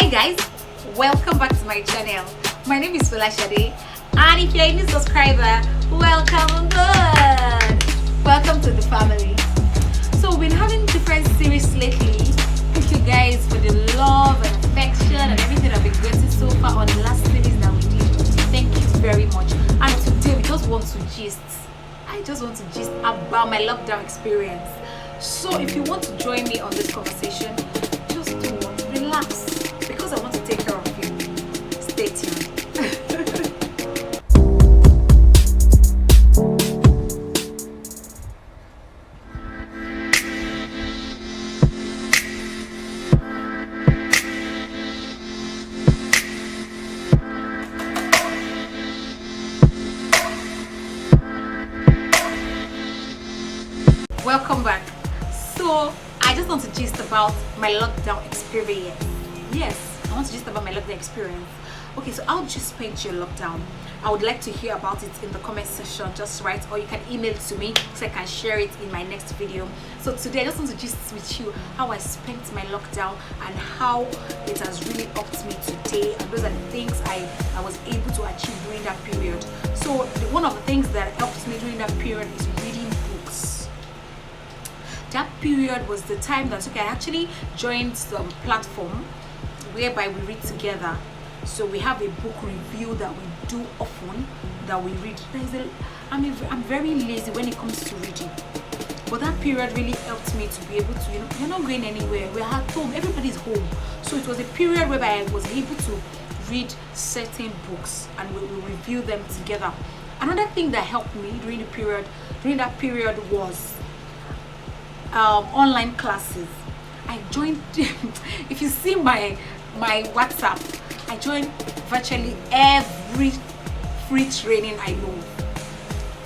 Hi guys, welcome back to my channel. My name is Folashade, and if you're a new subscriber, welcome on board. Welcome to the family. So we've been having different series lately. Thank you guys for the love and affection and everything I've been getting so far on the last series that we did. Thank you very much. And today we just want to gist. I just want to gist about my lockdown experience. So if you want to join me on this conversation, just do what? Relax, because I want to take care of you. Stay tuned. Welcome back. So I just want to gist about my lockdown experience. Yes, I want to gist about my lockdown experience. Okay, so how did you spend your lockdown? I would like to hear about it in the comment section. Just write, or you can email it to me so I can share it in my next video. So today I just want to gist with you how I spent my lockdown and how it has really helped me today, and those are the things I was able to achieve during that period. So one of the things that helped me during that period is reading books. That period was the time that I actually joined some platform whereby we read together. So we have a book review that we do often, that we read. I'm very lazy when it comes to reading, but that period really helped me to be able to, you're not going anywhere, we're at home, everybody's home. So it was a period whereby I was able to read certain books and we review them together. Another thing that helped me during that period was online classes. I joined if you see my WhatsApp, I joined virtually every free training I know.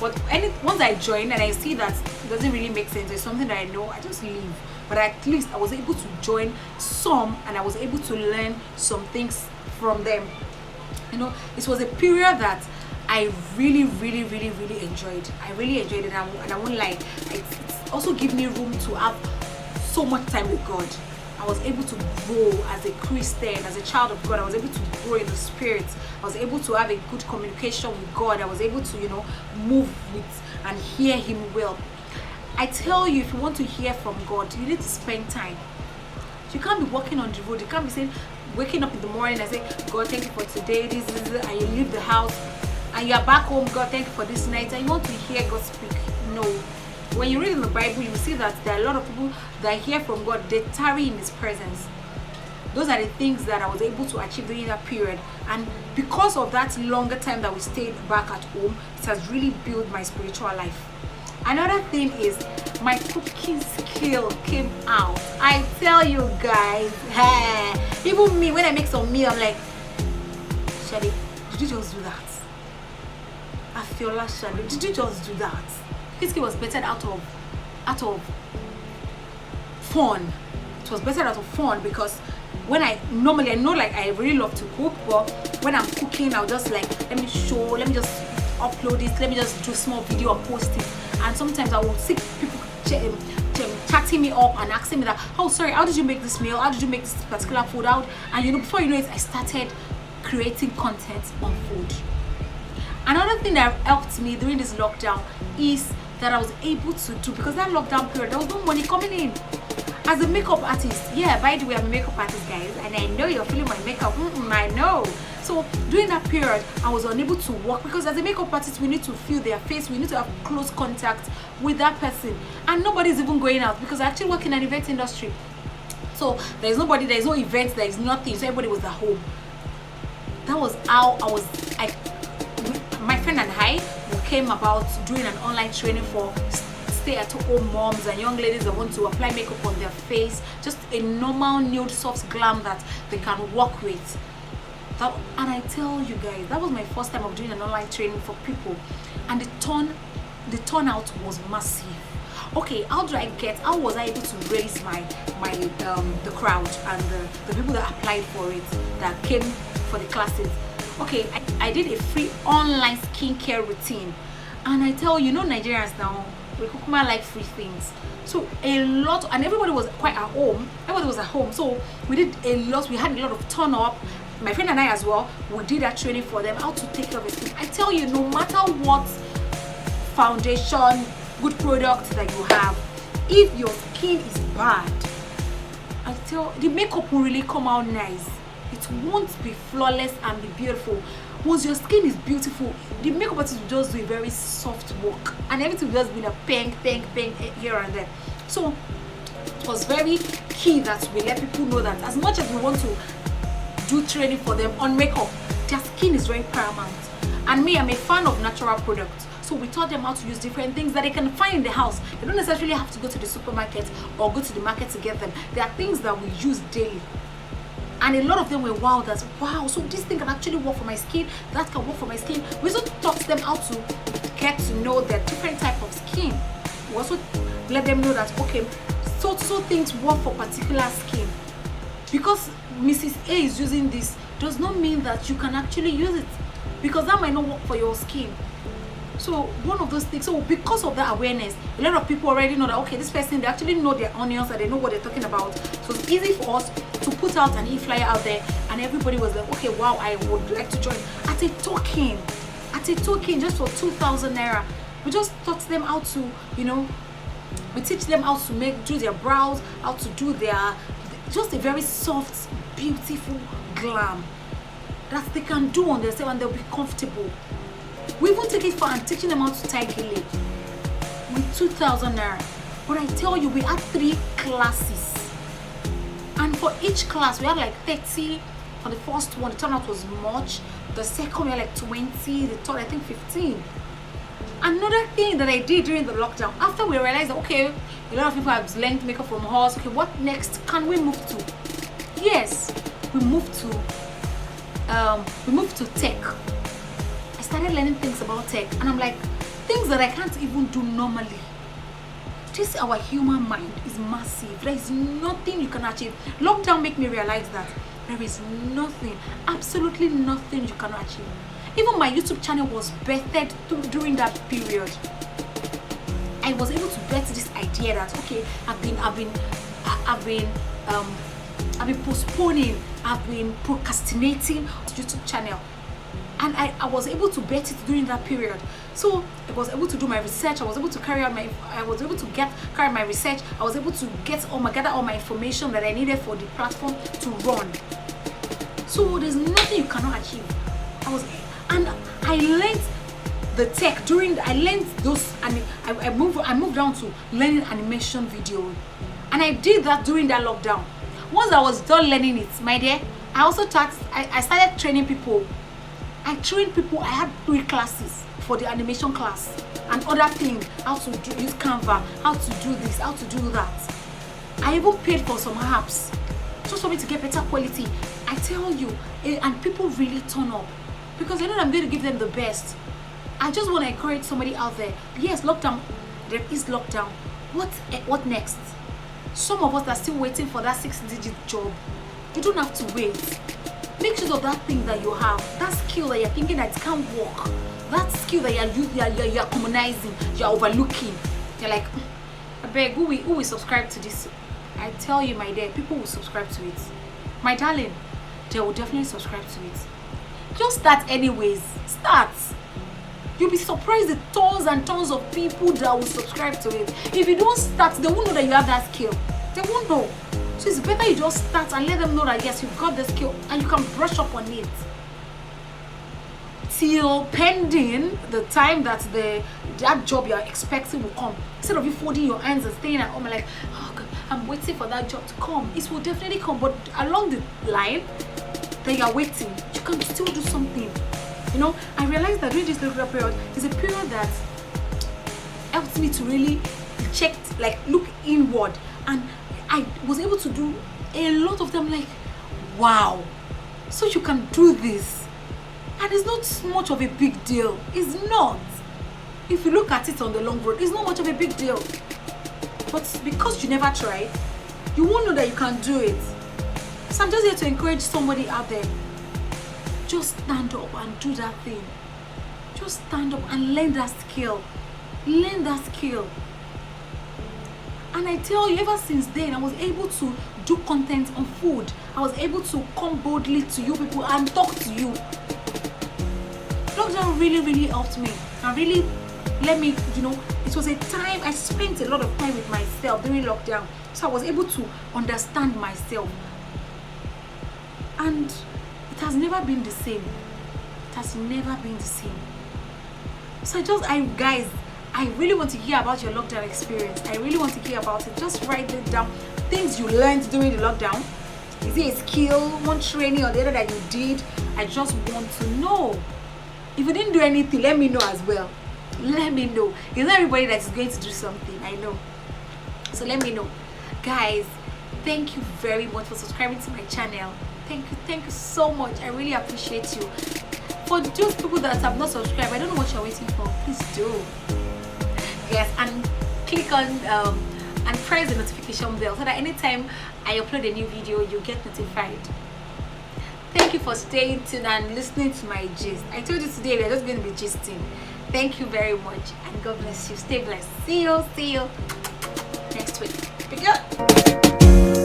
But once I join and I see that it doesn't really make sense, it's something that I know, I just leave. But at least I was able to join some, and I was able to learn some things from them. It was a period that I really enjoyed. I really enjoyed it, and I won't lie, it's also give me room to have so much time with God. I was able to grow as a Christian, as a child of God. I was able to grow in the spirit. I was able to have a good communication with God. I was able to, move with and hear Him well. I tell you, if you want to hear from God, you need to spend time. You can't be walking on the road. You can't be saying, waking up in the morning and say, God, thank you for today, this, and you leave the house and you are back home, God, thank you for this night, and you want to hear God speak. No. When you read in the Bible, you see that there are a lot of people that hear from God, they tarry in His presence. Those are the things that I was able to achieve during that period. And because of that longer time that we stayed back at home, it has really built my spiritual life. Another thing is my cooking skill came out. I tell you guys, even me, when I make some meal, I'm like, Shade, did you just do that? Folashade, did you just do that? It was better out of fun. It was better out of fun, because when I know like I really love to cook, but when I'm cooking, I'll just like, let me just upload it, let me just do a small video and post it. And sometimes I will see people chatting me up and asking me that, oh sorry, how did you make this meal? How did you make this particular food out? And before you know it, I started creating content on food. Another thing that helped me during this lockdown is that I was able to do, because that lockdown period, there was no money coming in. As a makeup artist, by the way, I'm a makeup artist, guys, and I know you're feeling my makeup. I know. So during that period, I was unable to work, because as a makeup artist, we need to feel their face, we need to have close contact with that person, and nobody's even going out, because I actually work in an event industry. So there's nobody, there's no events, there's nothing. So everybody was at home. That was how my friend and I came about doing an online training for stay-at-home moms and young ladies that want to apply makeup on their face, just a normal nude soft glam that they can work with. And I tell you guys, that was my first time of doing an online training for people, and the turnout was massive. Okay, how was I able to raise the crowd and the people that applied for it, that came for the classes? Okay, I did a free online skincare routine, and I tell you, Nigerians now, We kukuma like free things. So a lot, and everybody was quite at home. Everybody was at home. So we did a lot. We had a lot of turn up. My friend and I as well, we did that training for them, how to take care of the skin. I tell you, no matter what foundation, good product that you have, if your skin is bad, I tell the makeup will really come out nice. It won't be flawless and be beautiful. Once your skin is beautiful, the makeup artist will just do a very soft work, and everything will just be a pink here and there. So it was very key that we let people know that as much as we want to do training for them on makeup, their skin is very paramount. And me, I'm a fan of natural products. So we taught them how to use different things that they can find in the house. They don't necessarily have to go to the supermarket or go to the market to get them. There are things that we use daily. And a lot of them were wow, that's wow, so this thing can actually work for my skin, that can work for my skin. We also taught them how to get to know their different type of skin. We also let them know that, okay, so things work for particular skin. Because Mrs. A is using this does not mean that you can actually use it, because that might not work for your skin. So one of those things, so because of that awareness, a lot of people already know that, okay, this person, they actually know their onions and they know what they're talking about. So it's easy for us to put out an e-flyer out there, and everybody was like, okay, wow, I would like to join. At a token, just for 2,000 naira. We just taught them how to, you know, we teach them how to do their brows, how to do their, just a very soft, beautiful glam that they can do on themselves, and they'll be comfortable. We even take it far and teaching them how to tie gele with 2,000 naira. But I tell you, we had 3 classes, and for each class we had like 30. For the first one, the turnout was much. The second, we had like 20. The third, I think 15. Another thing that I did during the lockdown, after we realized that, okay, a lot of people have learned makeup from us, okay, what next can we move to? Yes, we moved to tech. I started learning things about tech, and I'm like, things that I can't even do normally. This, our human mind is massive. There is nothing you can achieve. Lockdown made me realize that there is nothing, absolutely nothing you can achieve. Even my YouTube channel was birthed during that period. I was able to birth this idea that, okay, I've been postponing, I've been procrastinating the YouTube channel, and I was able to birth it during that period. So I was able to do my research. I was able to carry my research. I was able to gather all my information that I needed for the platform to run. So there's nothing you cannot achieve. I learned the tech I learned those, and I moved down to learning animation video, and I did that during that lockdown. Once I was done learning it, my dear, I started training people. I trained people. I had 3 classes for the animation class and other things, how to use Canva, how to do this, how to do that. I even paid for some apps just for me to get better quality. I tell you, and people really turn up, because I know I'm going to give them the best. I just want to encourage somebody out there. Yes, lockdown, there is lockdown. What next? Some of us are still waiting for that 6-digit job. You don't have to wait. Make sure of that thing that you have, that skill that you're thinking that it can't work, that skill that you're commonizing, you're overlooking. You're like, I beg, who will subscribe to this? I tell you, my dear, people will subscribe to it. My darling, they will definitely subscribe to it. Just start anyways. Start. You'll be surprised the tons and tons of people that will subscribe to it. If you don't start, they won't know that you have that skill. They won't know. So it's better you just start and let them know that yes, you've got the skill and you can brush up on it. Till pending the time that that job you're expecting will come. Instead of you folding your hands and staying at home like, oh God, I'm waiting for that job to come. It will definitely come, but along the line that you're waiting, you can still do something. You know, I realized that during this lockdown period is a period that helped me to really look inward, and I was able to do a lot of them. Like, wow, so you can do this, and it's not much of a big deal. It's not. If you look at it on the long road, it's not much of a big deal. But because you never tried, you won't know that you can do it. So I'm just here to encourage somebody out there. Just stand up and do that thing. Just stand up and learn that skill. Learn that skill. And I tell you, ever since then, I was able to do content on food. I was able to come boldly to you people and talk to you. Lockdown really helped me and really let me, it was a time I spent a lot of time with myself during lockdown. So I was able to understand myself. And it has never been the same. It has never been the same. So guys, I really want to hear about your lockdown experience. I really want to hear about it. Just write it down. Things you learned during the lockdown. Is it a skill, one training or the other that you did? I just want to know. If you didn't do anything, let me know as well. Let me know. It's not everybody that is going to do something, I know. So let me know. Guys, thank you very much for subscribing to my channel. Thank you so much. I really appreciate you. For those people that have not subscribed, I don't know what you're waiting for. Please do. Yes, and click on and press the notification bell so that anytime I upload a new video, you get notified. Thank you for staying tuned and listening to my gist. I told you today we are just going to be gisting. Thank you very much and God bless you. Stay blessed. See you next week. Pick up.